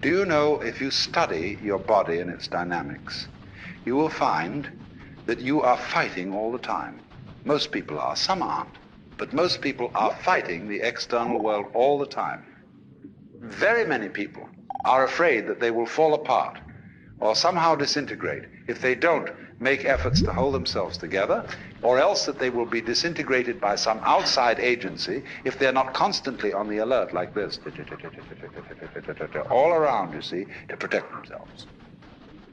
Do you know, if you study your body and its dynamics, you will find that you are fighting all the time. Most people are, some aren't, but most people are fighting the external world all the time. Very many people are afraid that they will fall apart or somehow disintegrate if they don't make efforts to hold themselves together, or else that they will be disintegrated by some outside agency if they're not constantly on the alert like this, all around, you see, to protect themselves.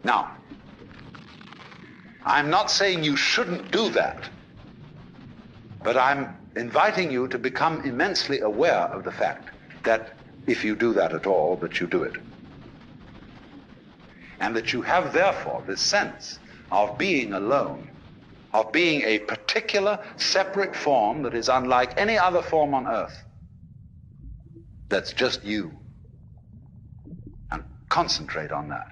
Now, I'm not saying you shouldn't do that, but I'm inviting you to become immensely aware of the fact that if you do that at all, that you do it. And that you have, therefore, this sense of being alone, of being a particular separate form that is unlike any other form on earth. That's just you. And concentrate on that.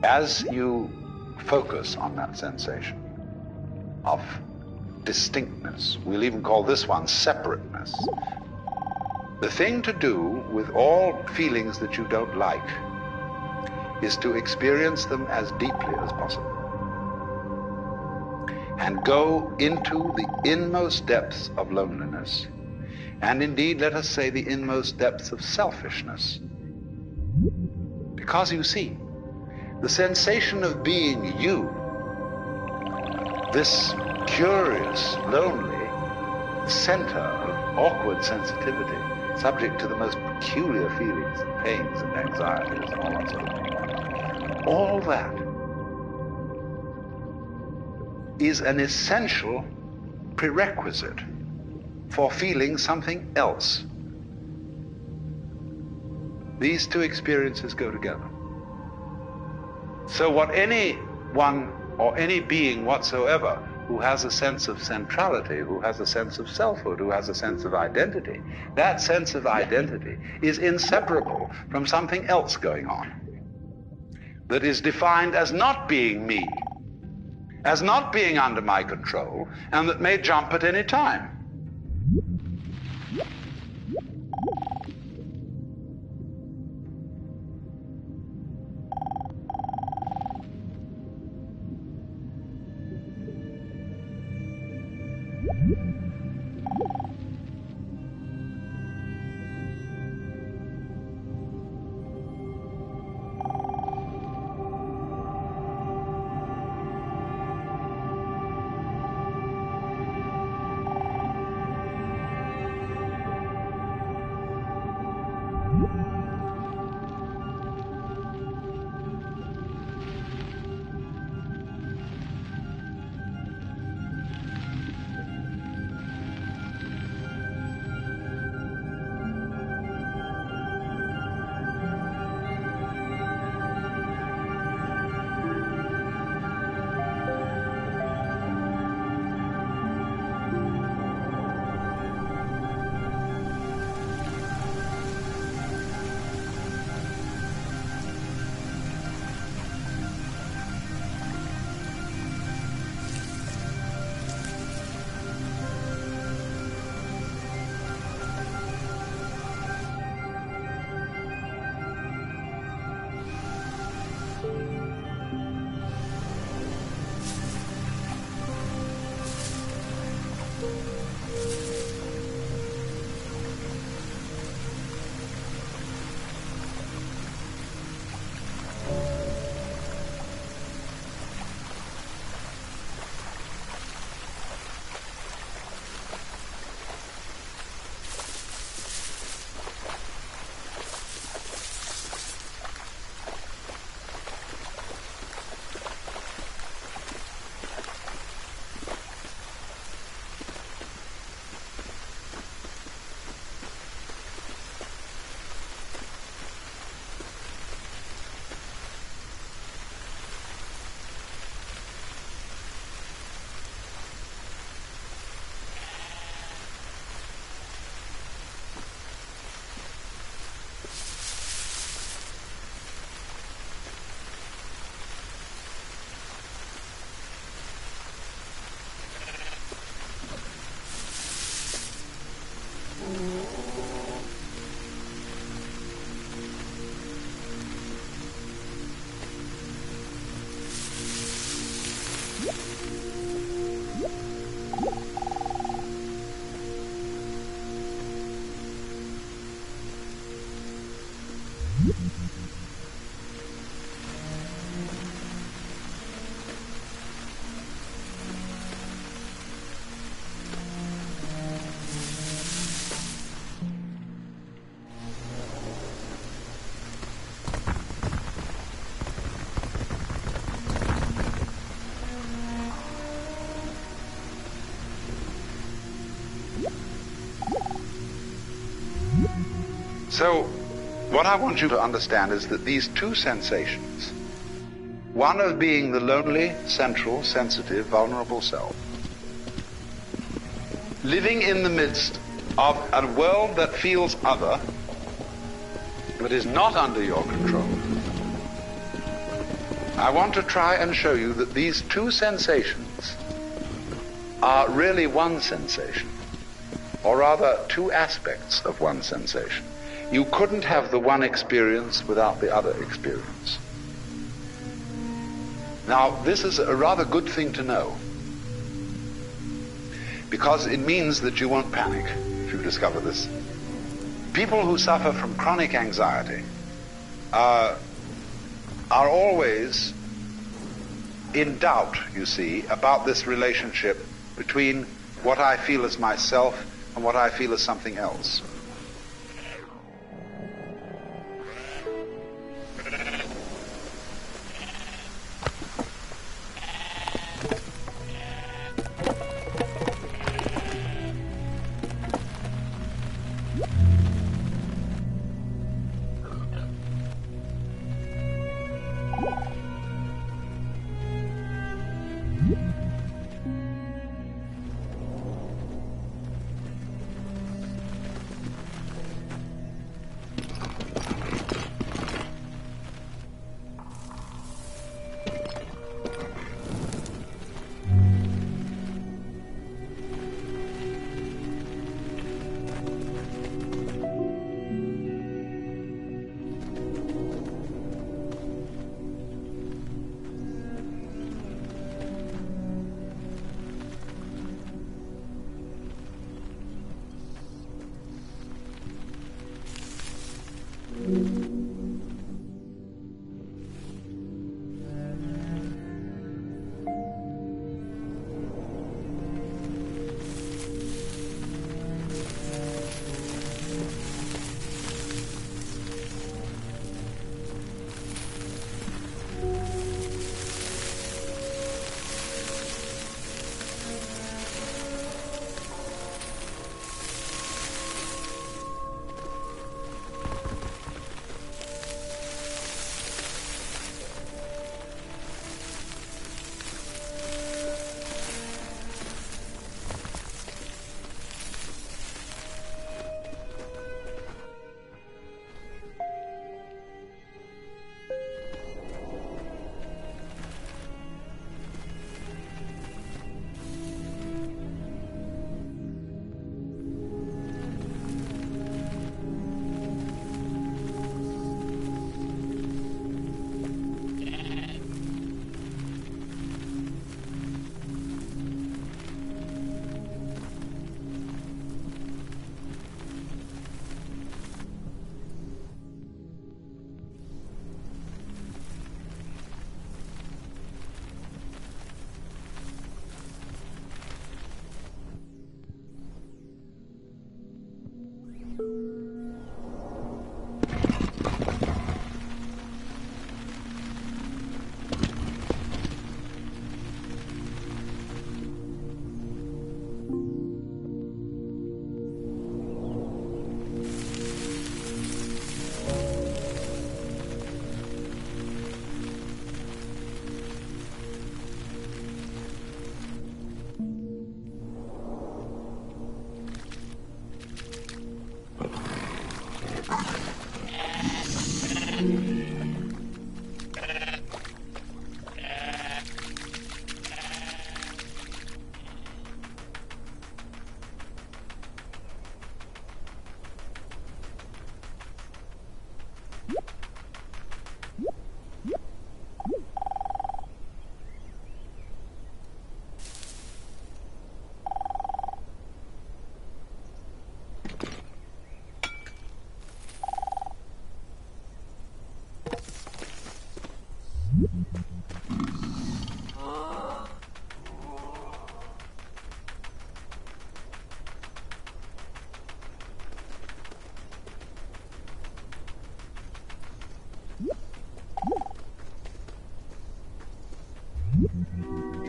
As you focus on that sensation of distinctness, we'll even call this one separateness, the thing to do with all feelings that you don't like is to experience them as deeply as possible and go into the inmost depths of loneliness, and indeed, let us say, the inmost depths of selfishness. Because you see, the sensation of being you, this curious, lonely center of awkward sensitivity, subject to the most peculiar feelings and pains and anxieties and all that sort of thing, all that is an essential prerequisite for feeling something else. These two experiences go together. So what anyone or any being whatsoever who has a sense of centrality, who has a sense of selfhood, who has a sense of identity, that sense of identity is inseparable from something else going on that is defined as not being me, as not being under my control, and that may jump at any time. So, what I want you to understand is that these two sensations, one of being the lonely, central, sensitive, vulnerable self, living in the midst of a world that feels other, that is not under your control. I want to try and show you that these two sensations are really one sensation, or rather two aspects of one sensation. You couldn't have the one experience without the other experience. Now, this is a rather good thing to know, because it means that you won't panic if you discover this. People who suffer from chronic anxiety are always in doubt, you see, about this relationship between what I feel as myself and what I feel as something else.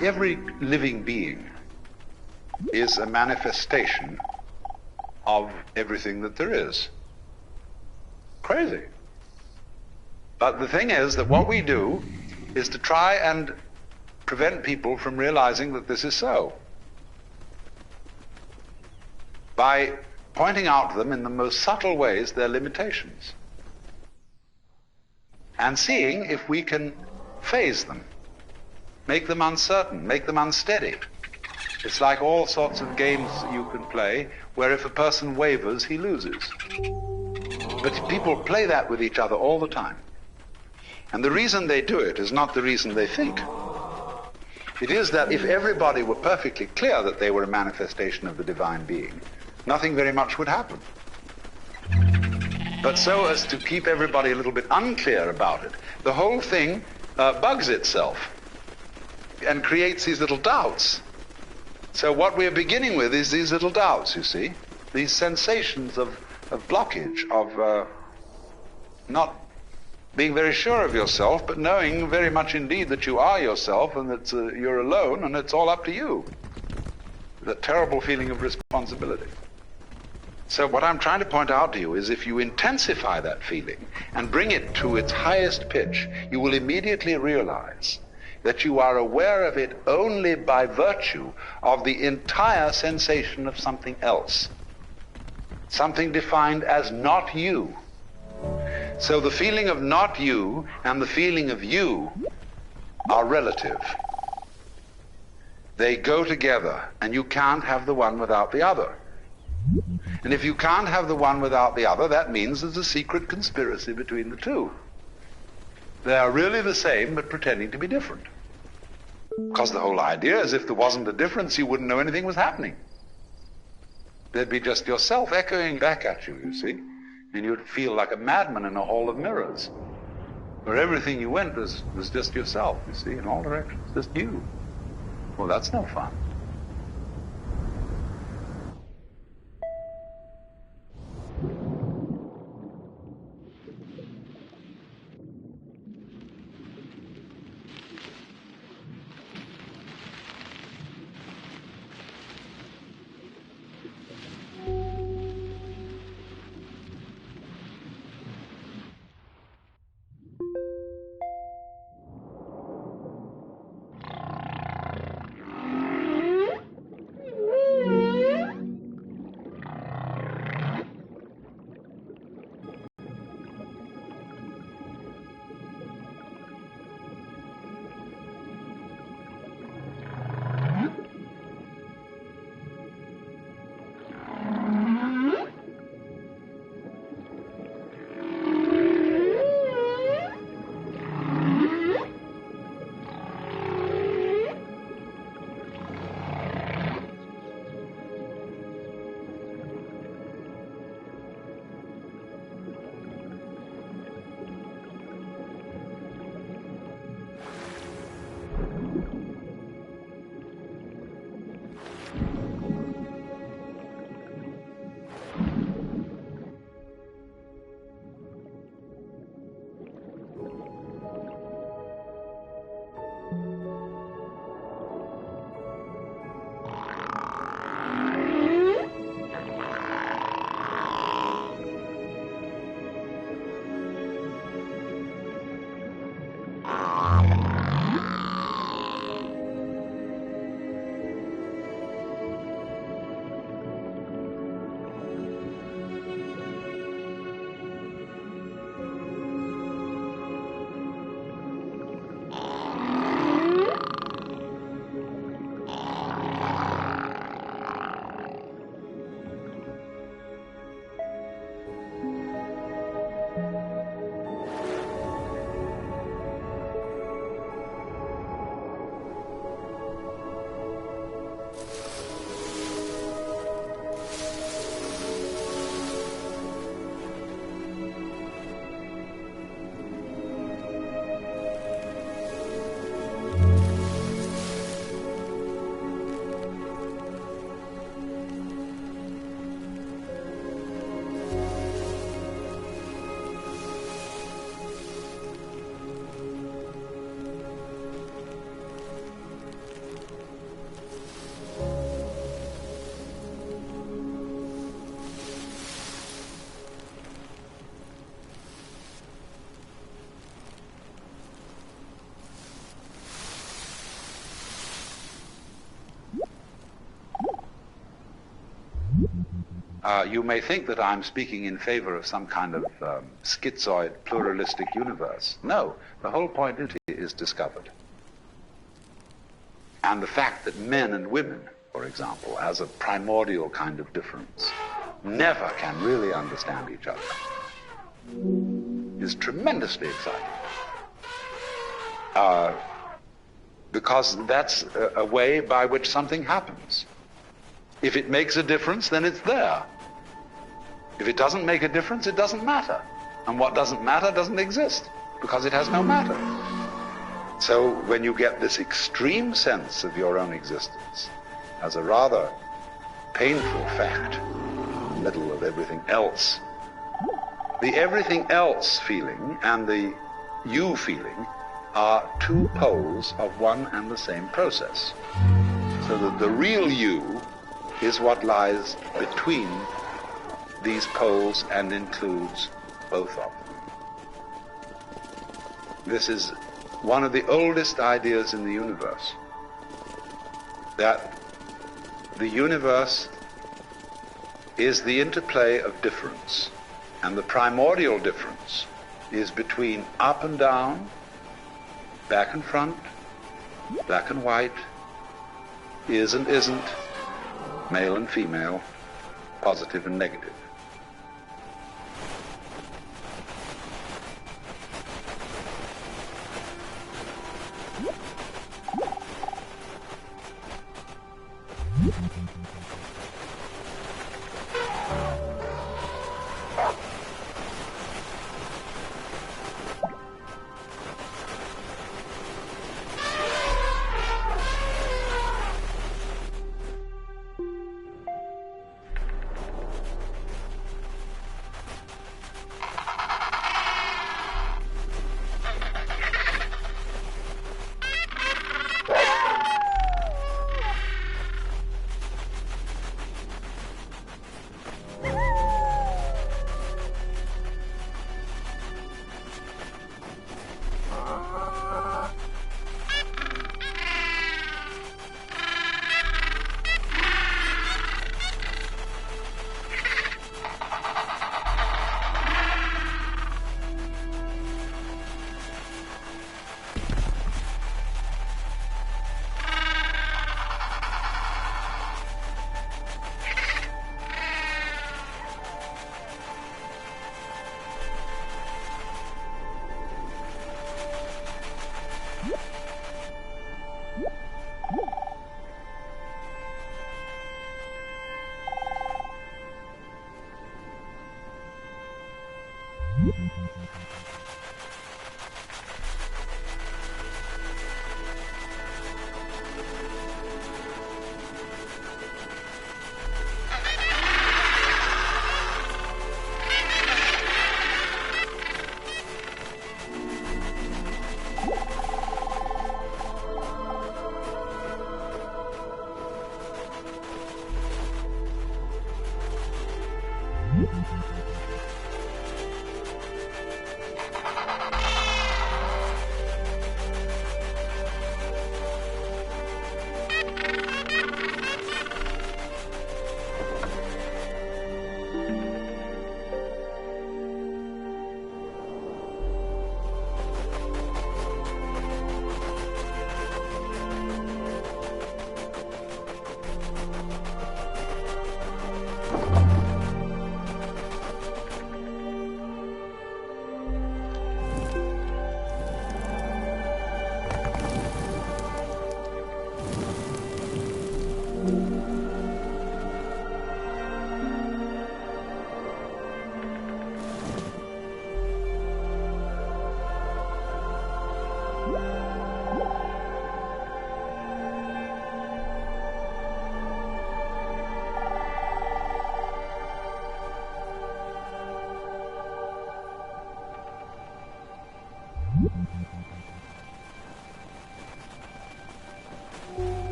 Every living being is a manifestation of everything that there is. Crazy. But the thing is that what we do is to try and prevent people from realizing that this is so, by pointing out to them in the most subtle ways their limitations. and seeing if we can phase them, make them uncertain, make them unsteady. It's like all sorts of games you can play where if a person wavers, he loses. But people play that with each other all the time. And the reason they do it is not the reason they think. It is that if everybody were perfectly clear that they were a manifestation of the divine being, nothing very much would happen. But so as to keep everybody a little bit unclear about it, the whole thing bugs itself and creates these little doubts. So what we're beginning with is these little doubts, you see, these sensations of blockage, of not being very sure of yourself, but knowing very much indeed that you are yourself and that you're alone and it's all up to you. The terrible feeling of responsibility. So what I'm trying to point out to you is if you intensify that feeling and bring it to its highest pitch, you will immediately realize that you are aware of it only by virtue of the entire sensation of something else, something defined as not you. So the feeling of not you and the feeling of you are relative. They go together, and you can't have the one without the other. And if you can't have the one without the other, that means there's a secret conspiracy between the two. They are really the same, but pretending to be different. Because the whole idea is if there wasn't a difference, you wouldn't know anything was happening. There'd be just yourself echoing back at you, you see. And you'd feel like a madman in a hall of mirrors, where everything you went was just yourself, you see, in all directions, just you. Well, that's no fun. you may think that I'm speaking in favor of some kind of schizoid, pluralistic universe. No, the whole point is discovered. And the fact that men and women, for example, as a primordial kind of difference, never can really understand each other is tremendously exciting. Because that's a way by which something happens. If it makes a difference, then it's there. If it doesn't make a difference, it doesn't matter. And what doesn't matter doesn't exist, because it has no matter. So when you get this extreme sense of your own existence as a rather painful fact, in the middle of everything else, the everything else feeling and the you feeling are two poles of one and the same process. So that the real you is what lies between these poles and includes both of them. This is one of the oldest ideas in the universe, that the universe is the interplay of difference, and the primordial difference is between up and down, back and front, black and white, is and isn't, male and female, positive and negative.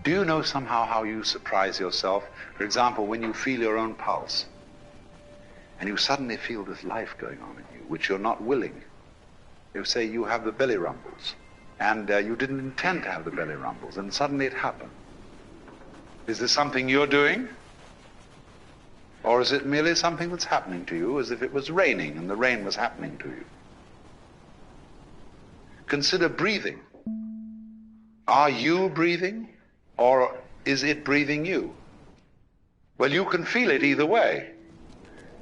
Do you know somehow how you surprise yourself? For example, when you feel your own pulse, and you suddenly feel this life going on in you, which you're not willing You say you have the belly rumbles, and you didn't intend to have the belly rumbles, and suddenly it happened. Is this something you're doing? Or is it merely something that's happening to you as if it was raining and the rain was happening to you? Consider breathing. Are you breathing, or is it breathing you? Well, you can feel it either way.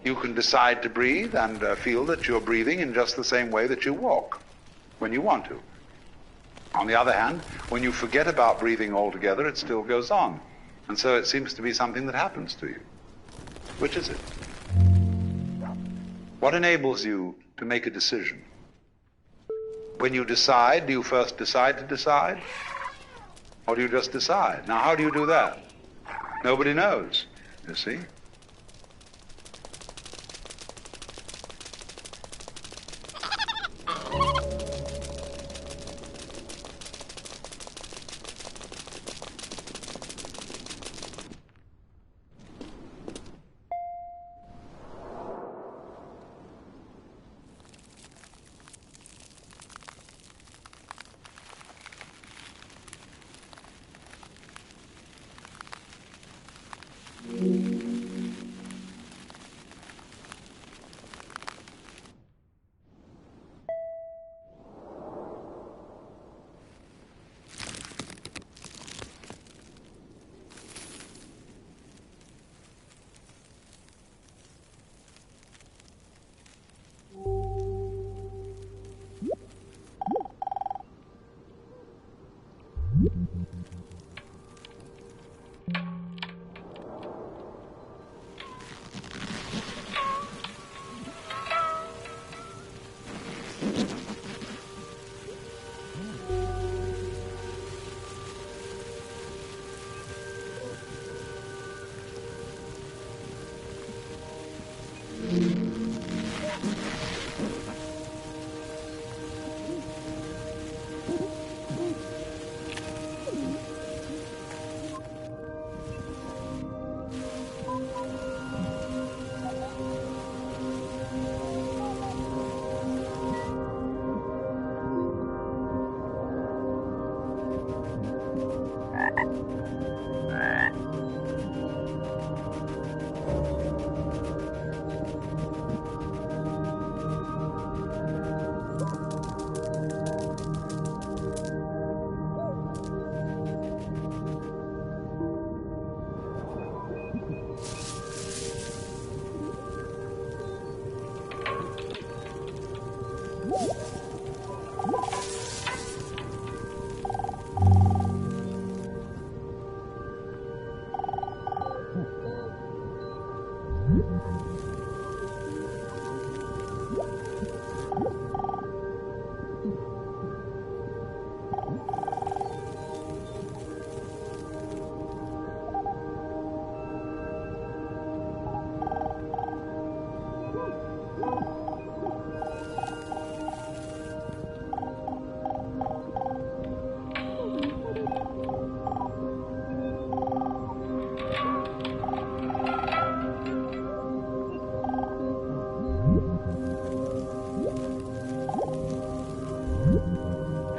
You can decide to breathe and feel that you're breathing in just the same way that you walk when you want to. On the other hand, when you forget about breathing altogether, it still goes on. And so it seems to be something that happens to you. Which is it? What enables you to make a decision? When you decide, do you first decide to decide? Or do you just decide? Now, how do you do that? Nobody knows, you see?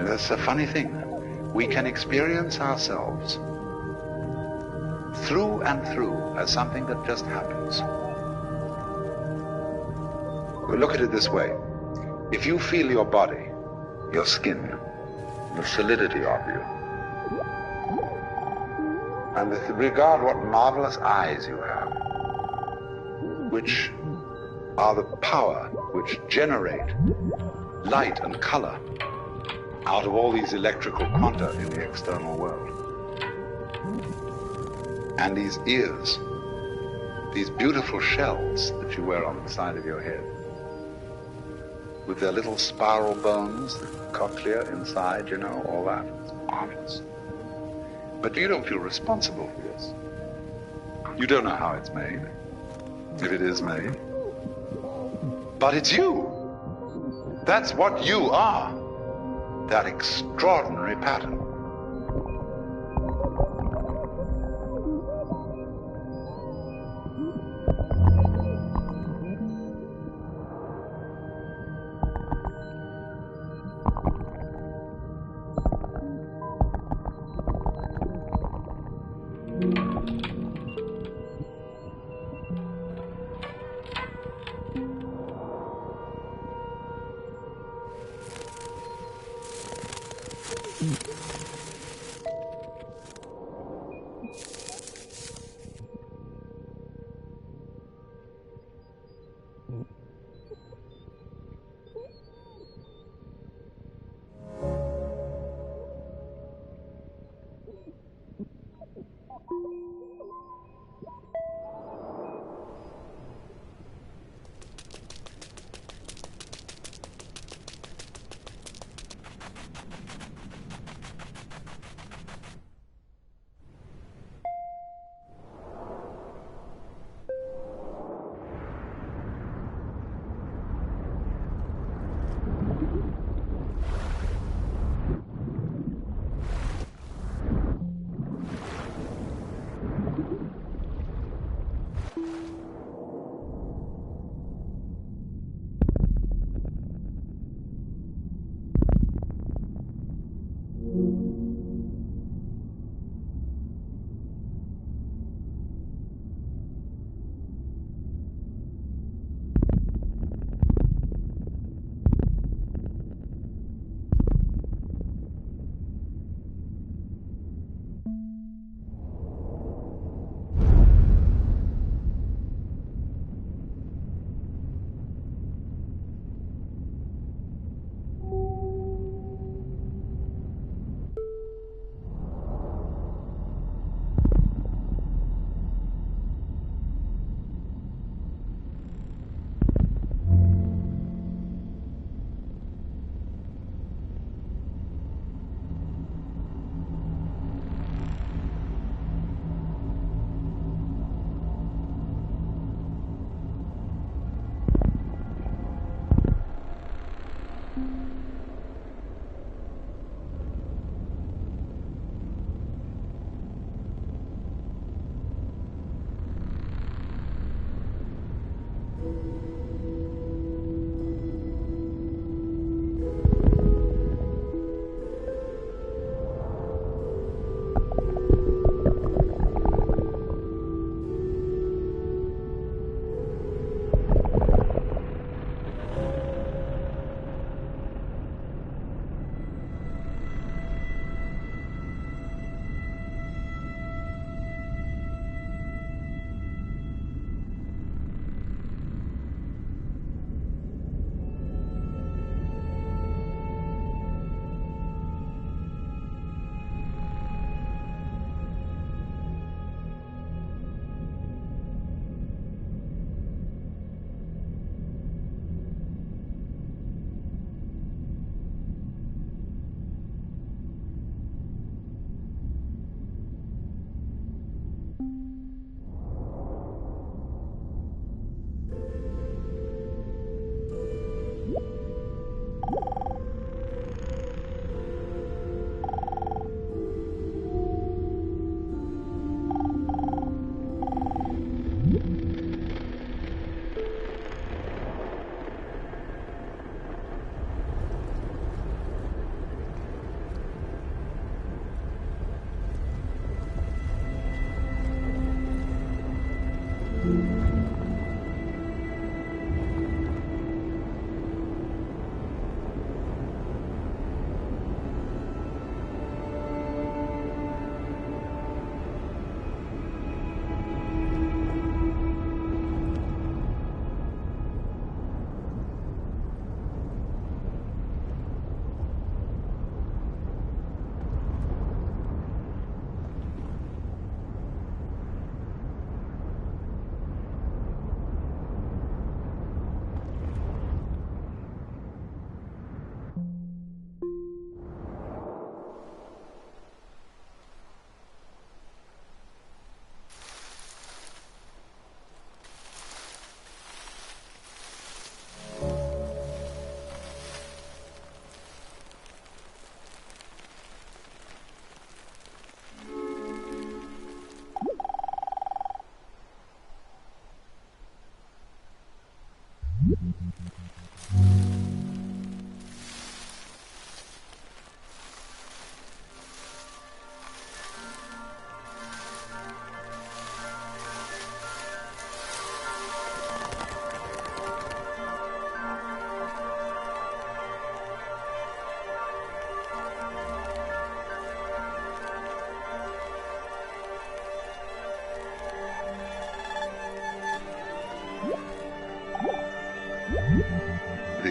That's a funny thing. We can experience ourselves through and through as something that just happens. We look at it this way. If you feel your body, your skin, the solidity of you, and regard what marvelous eyes you have, which are the power which generate light and color out of all these electrical quanta in the external world. And these ears, these beautiful shells that you wear on the side of your head, with their little spiral bones, the cochlea inside, you know, all that. It's marvelous. But you don't feel responsible for this. You don't know how it's made, if it is made. But it's you. That's what you are. That extraordinary pattern.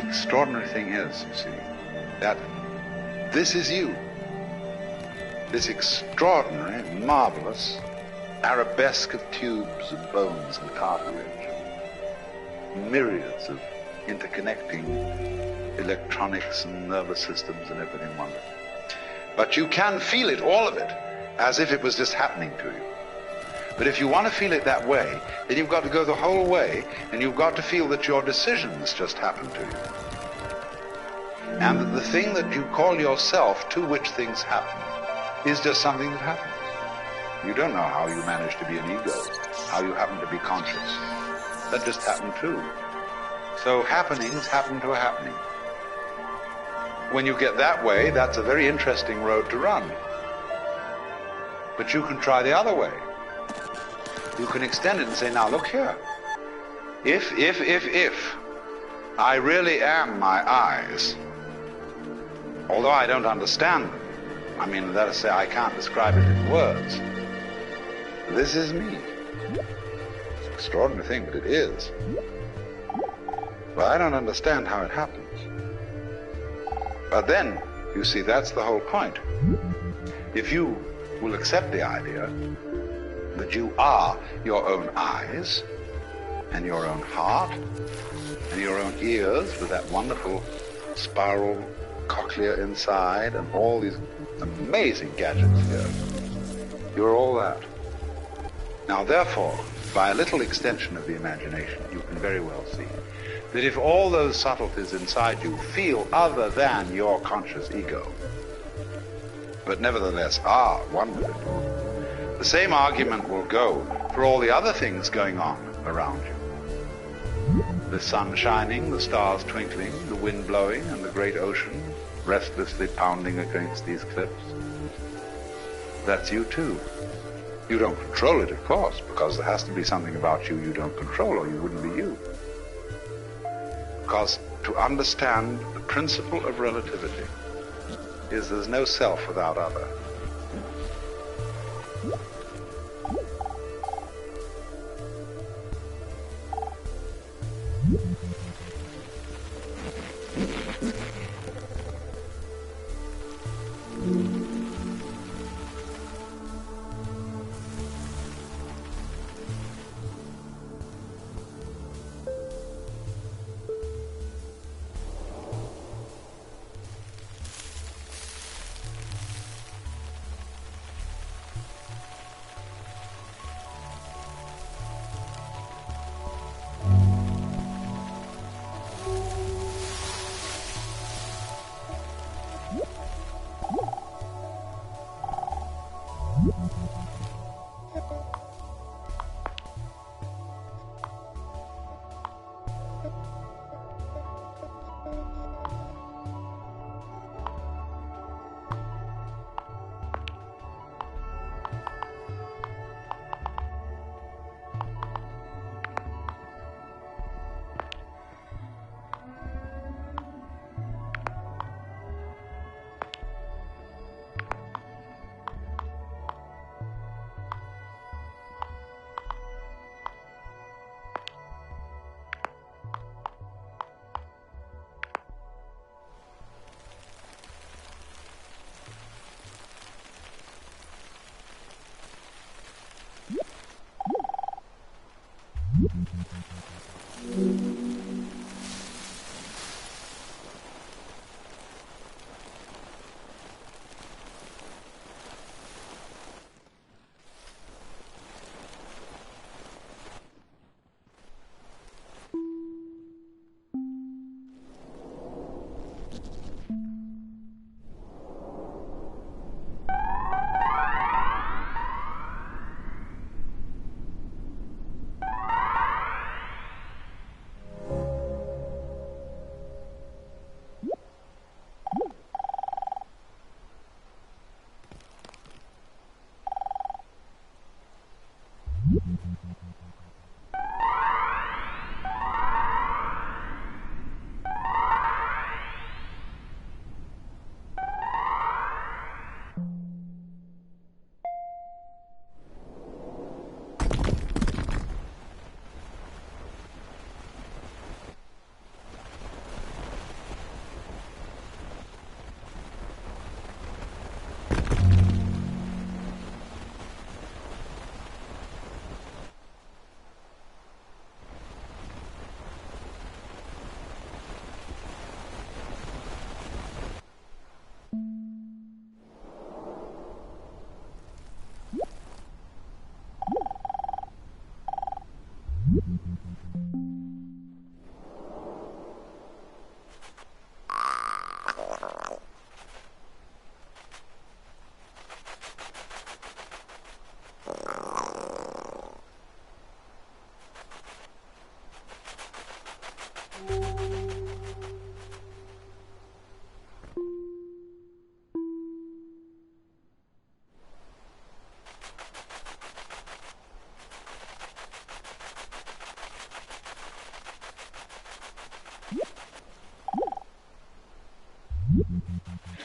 extraordinary thing is, you see, that this is you. This extraordinary, marvelous arabesque of tubes and bones and cartilage, and myriads of interconnecting electronics and nervous systems and everything wonderful. But you can feel it, all of it, as if it was just happening to you. But if you want to feel it that way, then you've got to go the whole way, and you've got to feel that your decisions just happen to you. And that the thing that you call yourself, to which things happen, is just something that happens. You don't know how you manage to be an ego, how you happen to be conscious. That just happened too. So happenings happen to a happening. When you get that way, that's a very interesting road to run. But you can try the other way. You can extend it and say, now look here. If I really am my eyes, although I don't understand them, I mean, let us say I can't describe it in words, this is me. It's an extraordinary thing, but it is. Well, I don't understand how it happens. But then, you see, that's the whole point. If you will accept the idea that you are your own eyes, and your own heart, and your own ears with that wonderful spiral cochlea inside, and all these amazing gadgets here, you're all that. Now, therefore, by a little extension of the imagination, you can very well see that if all those subtleties inside you feel other than your conscious ego, but nevertheless are one with it, the same argument will go for all the other things going on around you. The sun shining, the stars twinkling, the wind blowing, and the great ocean restlessly pounding against these cliffs. That's you too. You don't control it, of course, because there has to be something about you don't control, or you wouldn't be you. Because to understand the principle of relativity is there's no self without other.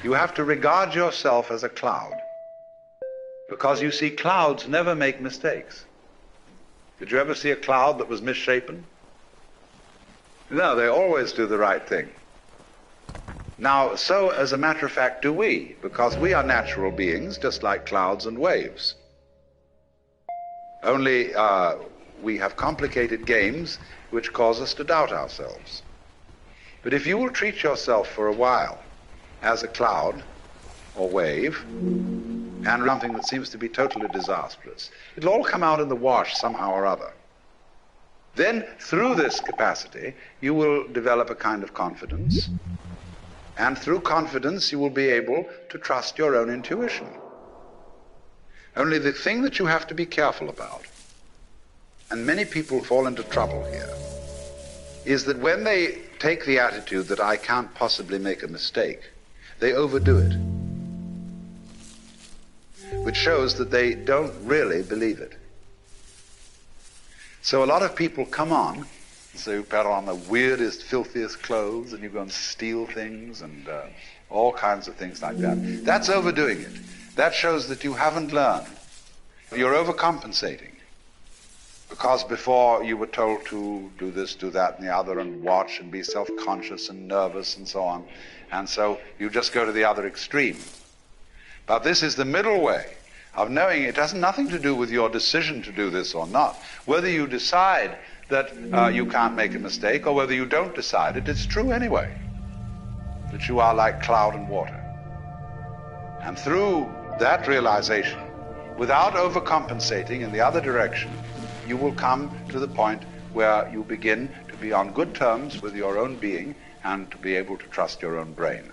You have to regard yourself as a cloud. Because you see, clouds never make mistakes. Did you ever see a cloud that was misshapen? No, they always do the right thing. Now, so as a matter of fact do we, because we are natural beings, just like clouds and waves. Only we have complicated games which cause us to doubt ourselves. But if you will treat yourself for a while as a cloud or wave, and something that seems to be totally disastrous, it'll all come out in the wash somehow or other. Then, through this capacity, you will develop a kind of confidence, and through confidence you will be able to trust your own intuition. Only the thing that you have to be careful about, and many people fall into trouble here, is that when they take the attitude that I can't possibly make a mistake, they overdo it, which shows that they don't really believe it. So a lot of people come on, so you put on the weirdest, filthiest clothes, and you go and steal things, and all kinds of things like that. That's overdoing it. That shows that you haven't learned. You're overcompensating. Because before you were told to do this, do that, and the other, and watch, and be self-conscious and nervous, and so on. And so you just go to the other extreme. But this is the middle way of knowing it has nothing to do with your decision to do this or not. Whether you decide that you can't make a mistake, or whether you don't decide it, it's true anyway. That you are like cloud and water. And through that realization, without overcompensating in the other direction, you will come to the point where you begin to be on good terms with your own being and to be able to trust your own brain.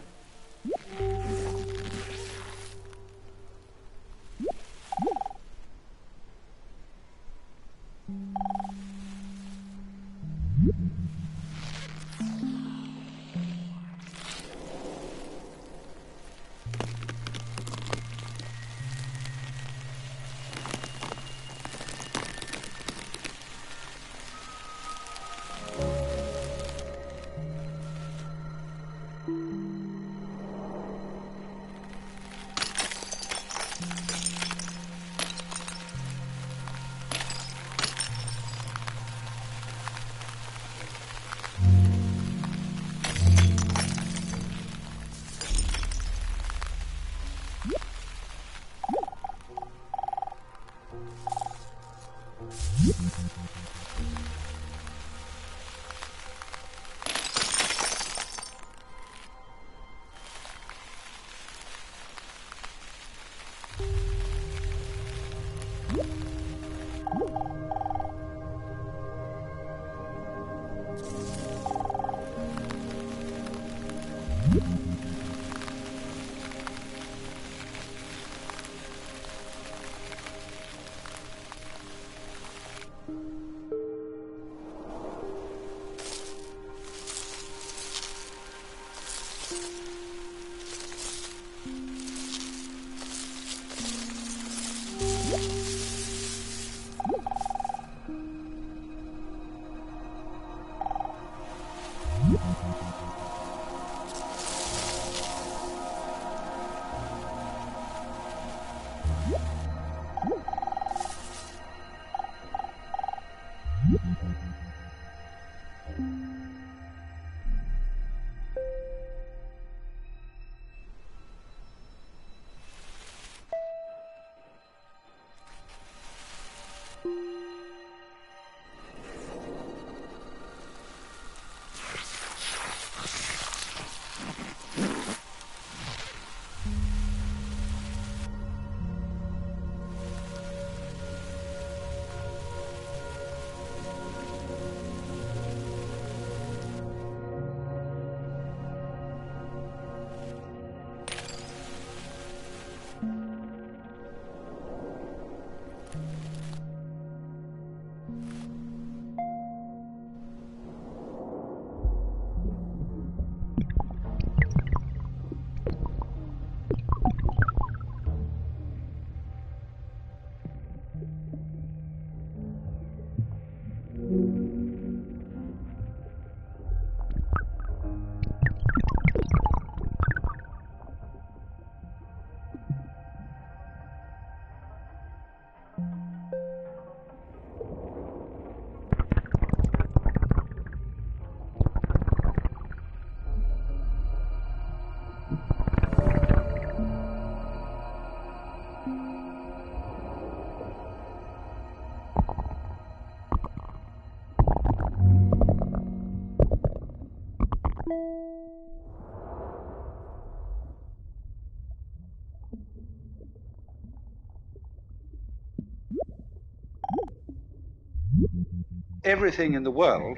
Everything in the world,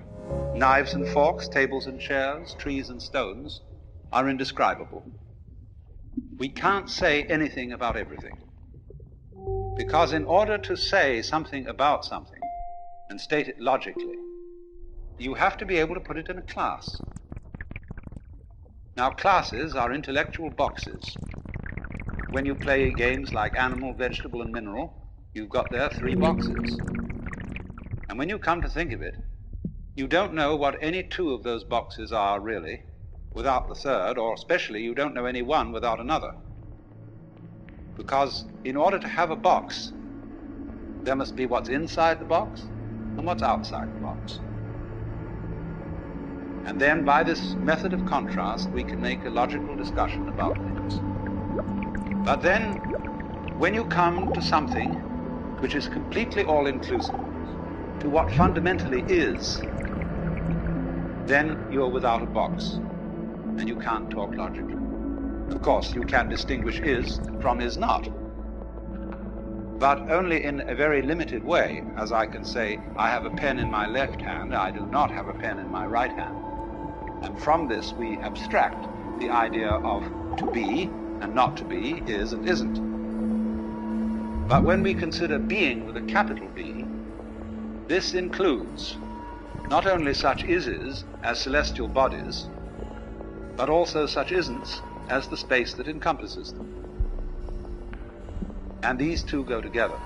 knives and forks, tables and chairs, trees and stones, are indescribable. We can't say anything about everything. Because in order to say something about something and state it logically, you have to be able to put it in a class. Now, classes are intellectual boxes. When you play games like animal, vegetable, and mineral, you've got there 3 boxes. And when you come to think of it, you don't know what any 2 of those boxes are really without the third, or especially you don't know any one without another. Because in order to have a box, there must be what's inside the box and what's outside the box. And then by this method of contrast, we can make a logical discussion about things. But then, when you come to something which is completely all-inclusive, to what fundamentally is, then you're without a box, and you can't talk logically. Of course, you can distinguish is from is not, but only in a very limited way, as I can say, I have a pen in my left hand, I do not have a pen in my right hand. And from this we abstract the idea of to be and not to be, is and isn't. But when we consider being with a capital B, this includes not only such ises as celestial bodies, but also such isn'ts as the space that encompasses them. And these 2 go together.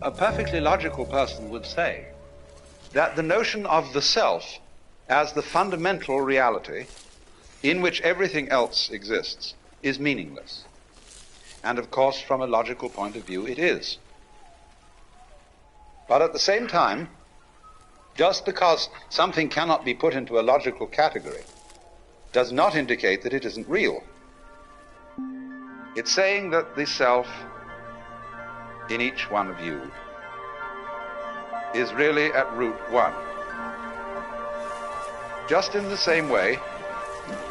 A perfectly logical person would say that the notion of the self as the fundamental reality in which everything else exists is meaningless. And of course, from a logical point of view, it is. But at the same time, just because something cannot be put into a logical category does not indicate that it isn't real. It's saying that the self in each one of you is really at root one. Just in the same way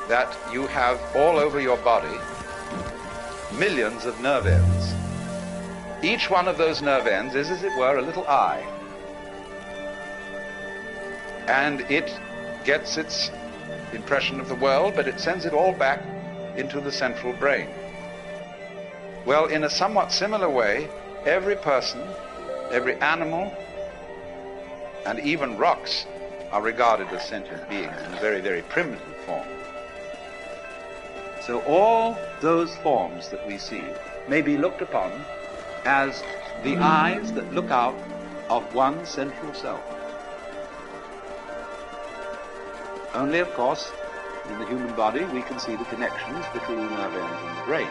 that you have all over your body millions of nerve ends. Each one of those nerve ends is, as it were, a little eye. And it gets its impression of the world, but it sends it all back into the central brain. Well, in a somewhat similar way, every person, every animal, and even rocks are regarded as sentient beings in a very, very primitive form. So all those forms that we see may be looked upon as the eyes that look out of one central self. Only, of course, in the human body we can see the connections between the nerve ends and the brain.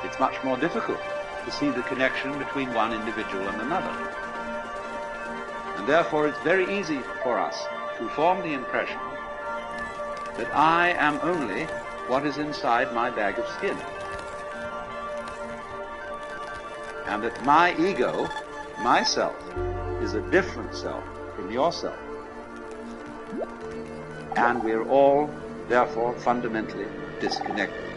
It's much more difficult to see the connection between one individual and another. And therefore it's very easy for us to form the impression that I am only what is inside my bag of skin. And that my ego, myself, is a different self from yourself. And we're all, therefore, fundamentally disconnected.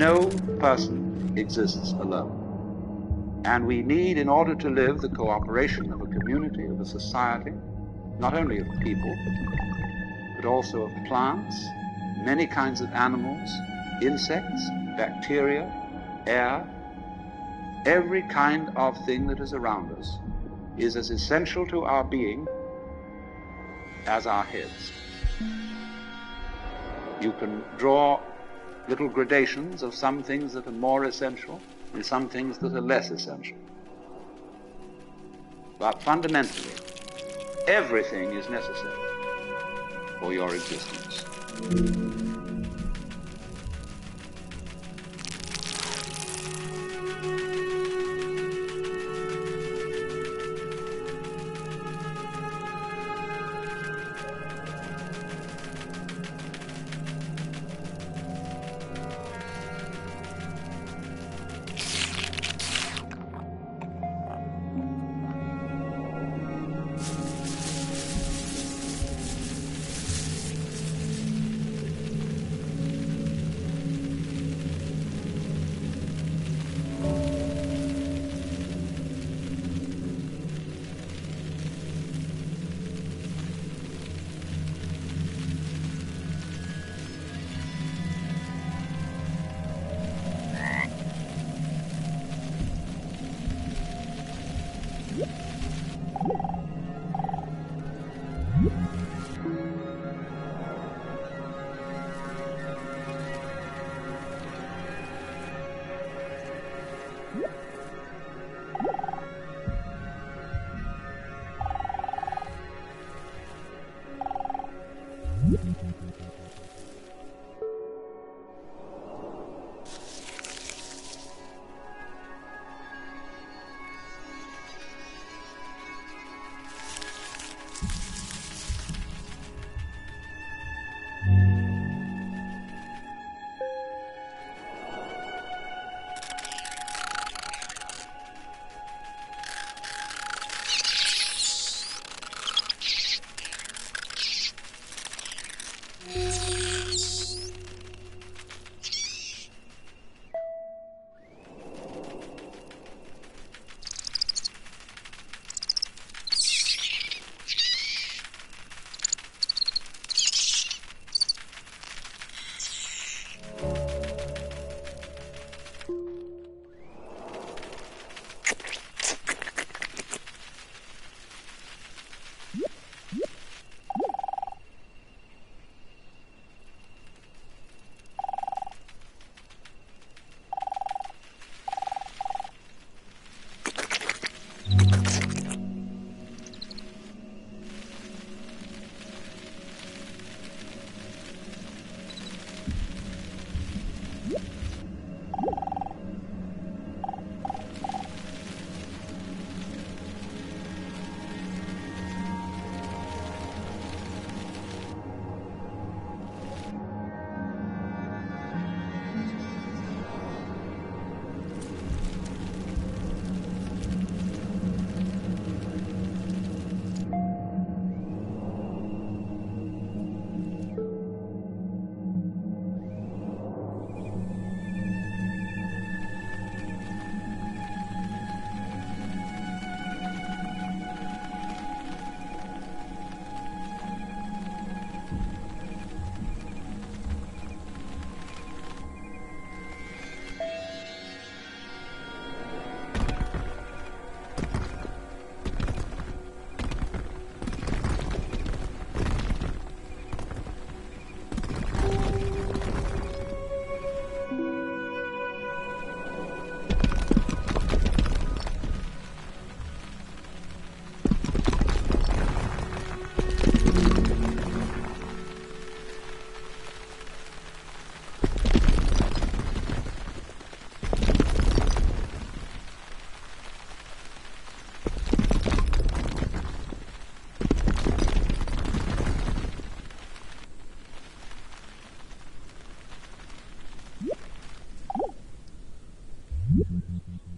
No person exists alone. And we need, in order to live, the cooperation of a community, of a society, not only of people, but also of plants, many kinds of animals, insects, bacteria, air. Every kind of thing that is around us is as essential to our being as our heads. You can draw little gradations of some things that are more essential and some things that are less essential. But fundamentally, everything is necessary for your existence.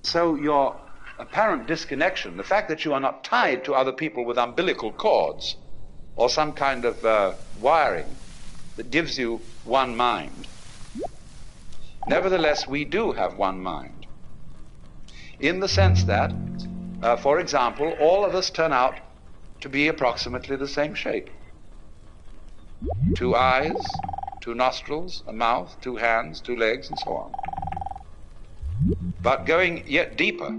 So your apparent disconnection, the fact that you are not tied to other people with umbilical cords or some kind of wiring that gives you one mind, Nevertheless, we do have one mind, in the sense that, for example, all of us turn out to be approximately the same shape. 2 eyes, 2 nostrils, a mouth, 2 hands, 2 legs, and so on. But going yet deeper,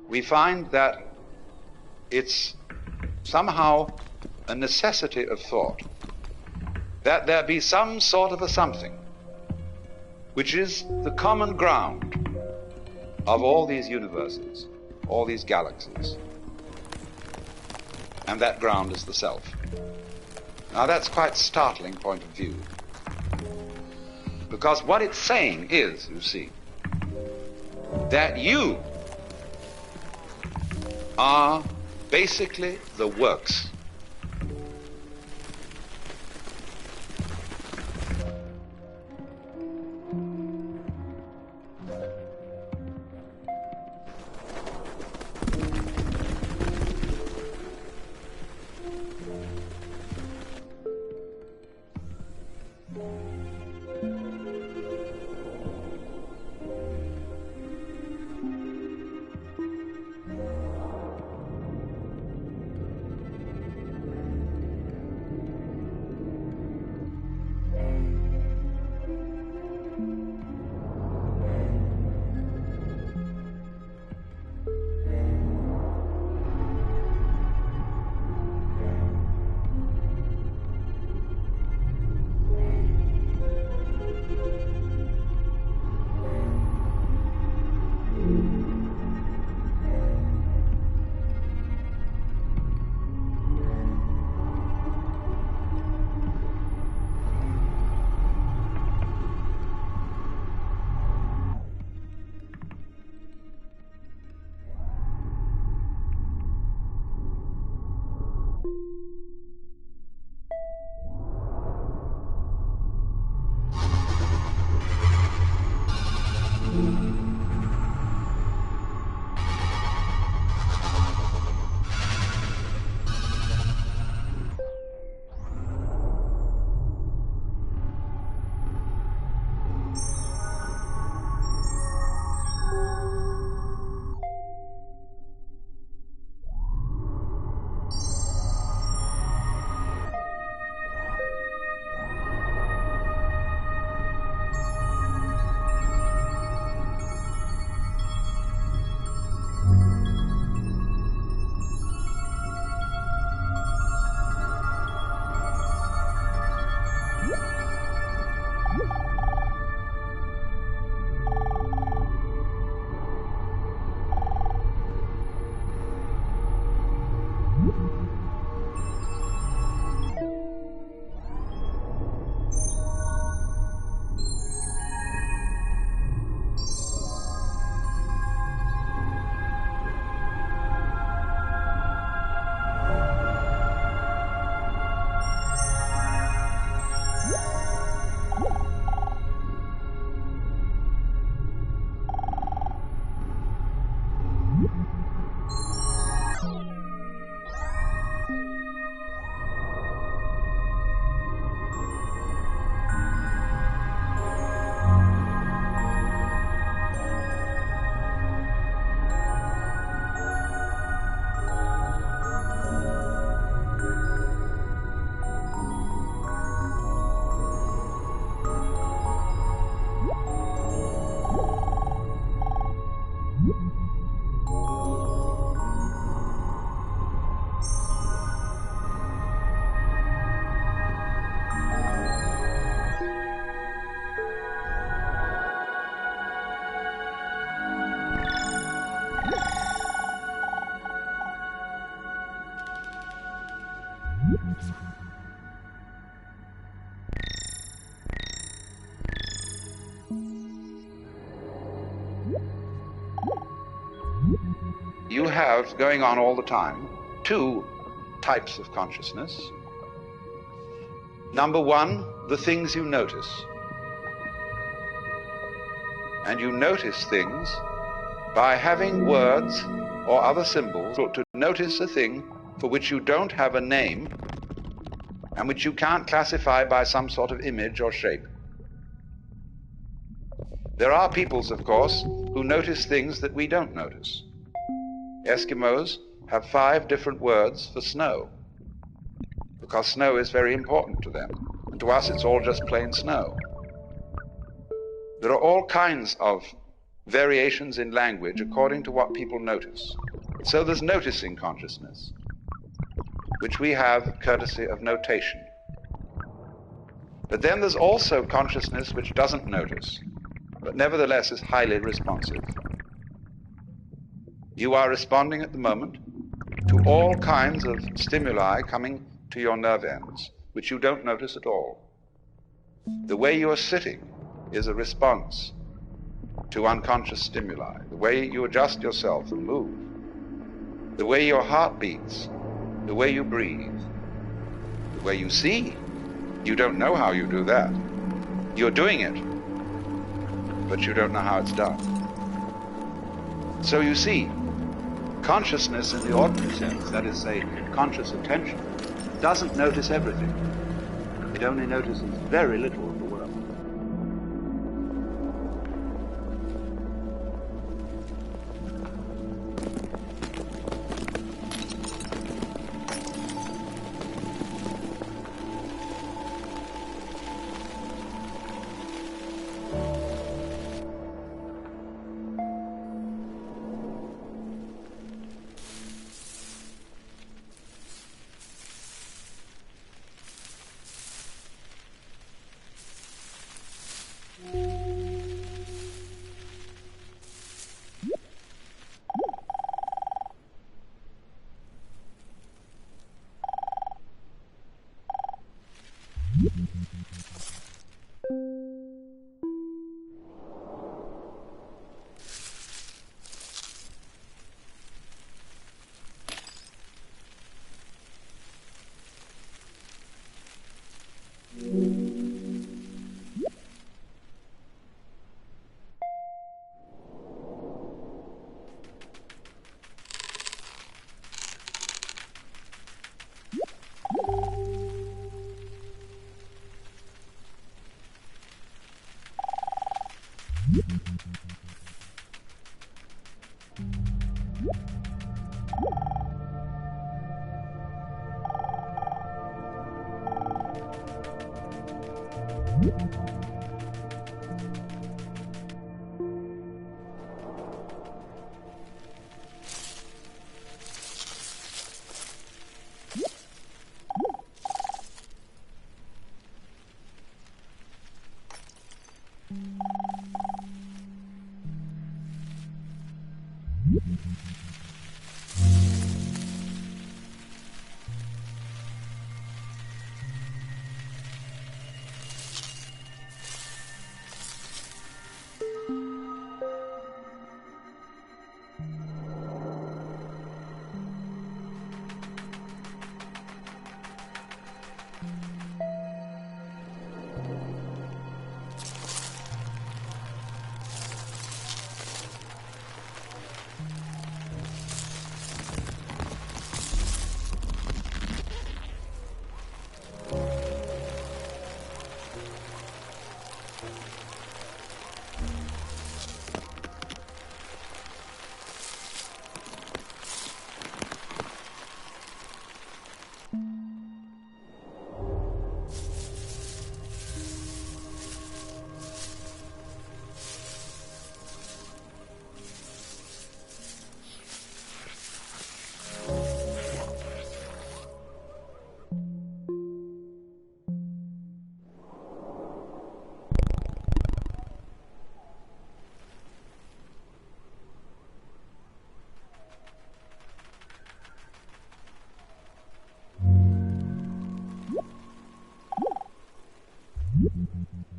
we find that it's somehow a necessity of thought that there be some sort of a something which is the common ground of all these universes, all these galaxies. And that ground is the self. Now that's quite a startling point of view, because what it's saying is, you see, that you are basically the works. You have, going on all the time, 2 types of consciousness. Number 1, the things you notice. And you notice things by having words or other symbols to notice a thing for which you don't have a name and which you can't classify by some sort of image or shape. There are peoples, of course, who notice things that we don't notice. Eskimos have 5 different words for snow, because snow is very important to them, and to us it's all just plain snow. There are all kinds of variations in language according to what people notice. So there's noticing consciousness, which we have courtesy of notation. But then there's also consciousness which doesn't notice, but nevertheless is highly responsive. You are responding at the moment to all kinds of stimuli coming to your nerve ends, which you don't notice at all. The way you are sitting is a response to unconscious stimuli. The way you adjust yourself and move, the way your heart beats, the way you breathe, the way you see. You don't know how you do that. You're doing it, but you don't know how it's done. So you see, consciousness in the ordinary sense, that is, say, conscious attention, doesn't notice everything. It only notices very little of the world.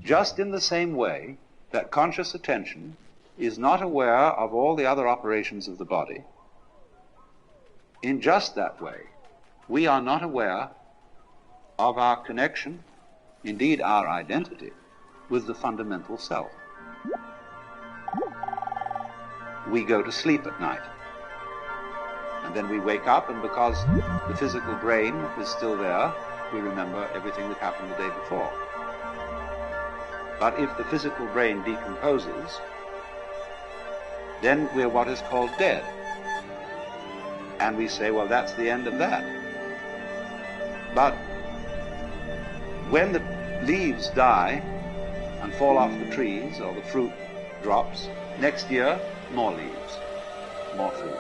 Just in the same way that conscious attention is not aware of all the other operations of the body, in just that way, we are not aware of our connection, indeed our identity, with the fundamental self. We go to sleep at night, and then we wake up, and because the physical brain is still there, we remember everything that happened the day before. But if the physical brain decomposes, then we're what is called dead. And we say, well, that's the end of that. But when the leaves die and fall off the trees, or the fruit drops, next year, more leaves, more fruit.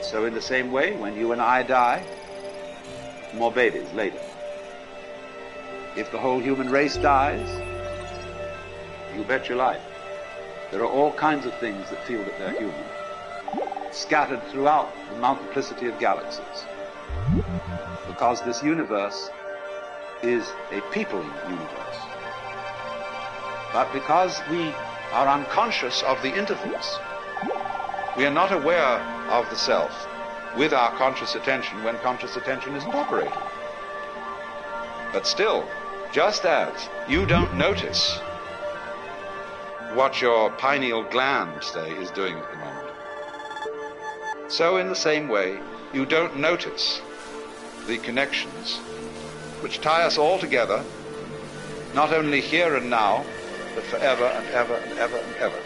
So in the same way, when you and I die, more babies later. If the whole human race dies, you bet your life. There are all kinds of things that feel that they're human, scattered throughout the multiplicity of galaxies. Because this universe is a peopling universe. But because we are unconscious of the interface, we are not aware of the self with our conscious attention when conscious attention isn't operating. But still, just as you don't notice what your pineal gland, say, is doing at the moment, so in the same way, you don't notice the connections which tie us all together, not only here and now, but forever and ever and ever and ever.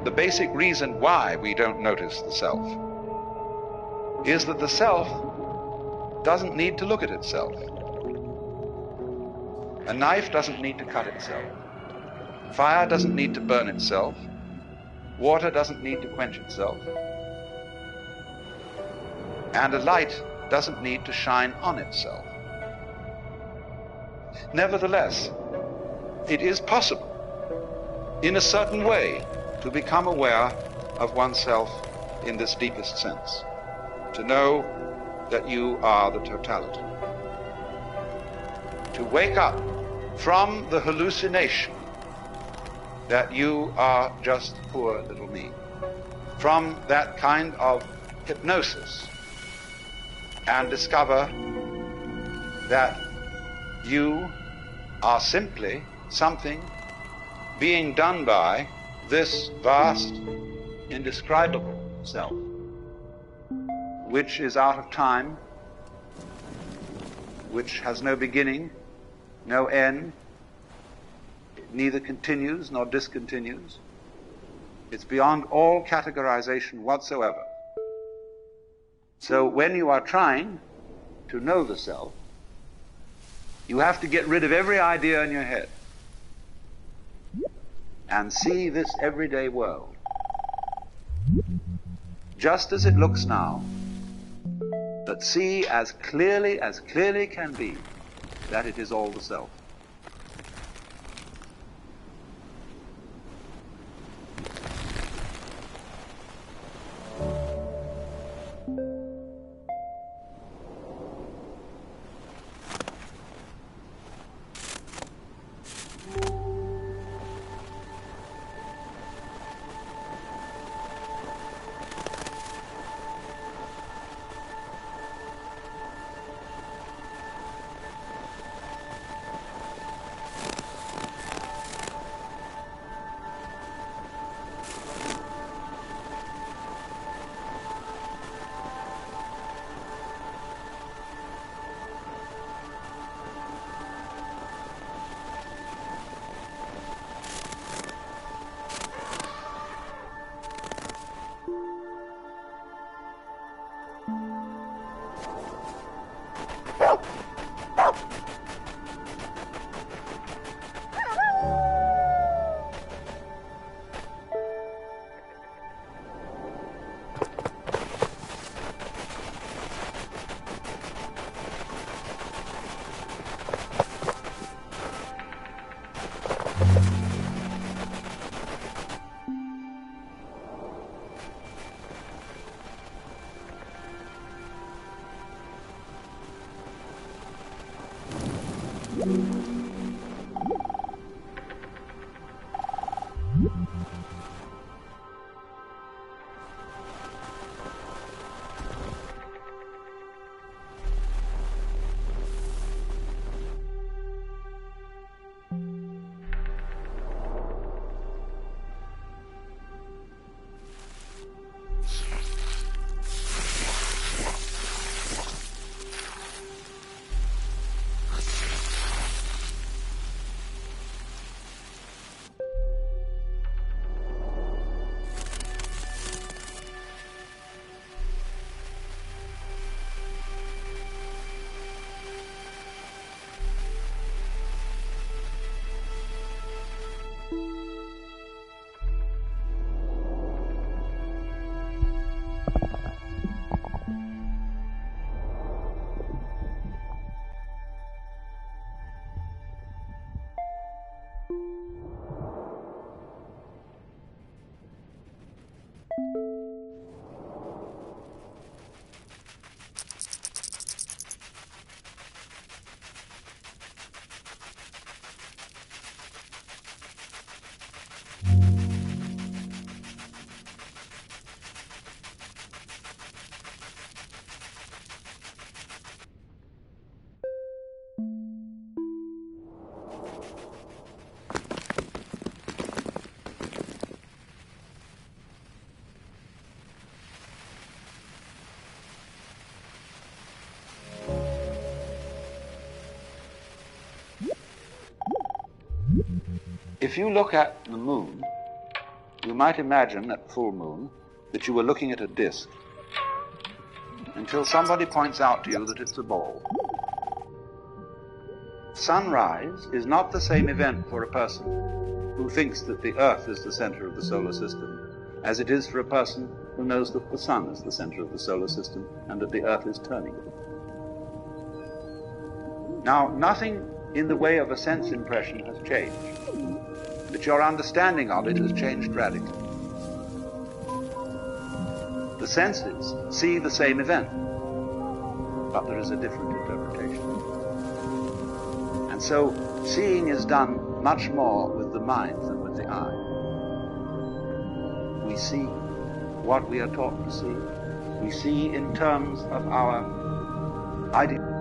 the basic reason why we don't notice the self is that the self doesn't need to look at itself. A knife doesn't need to cut itself. Fire doesn't need to burn itself. Water doesn't need to quench itself. And a light doesn't need to shine on itself. Nevertheless, it is possible, in a certain way, to become aware of oneself in this deepest sense, to know that you are the totality, to wake up from the hallucination that you are just poor little me, from that kind of hypnosis, and discover that you are simply something being done by this vast, indescribable self, which is out of time, which has no beginning, no end, neither continues nor discontinues. It's beyond all categorization whatsoever. So when you are trying to know the self, you have to get rid of every idea in your head and see this everyday world just as it looks now, but see as clearly can be that it is all the self. If you look at the moon You might imagine at full moon that you were looking at a disk until somebody points out to you that it's a ball. Sunrise is not the same event for a person who thinks that the Earth is the center of the solar system as it is for a person who knows that the sun is the center of the solar system and that the Earth is turning. Now, nothing in the way of a sense impression has changed, but your understanding of it has changed radically. The senses see the same event, but there is a different interpretation. And so, seeing is done much more with the mind than with the eye. We see what we are taught to see. We see in terms of our idea.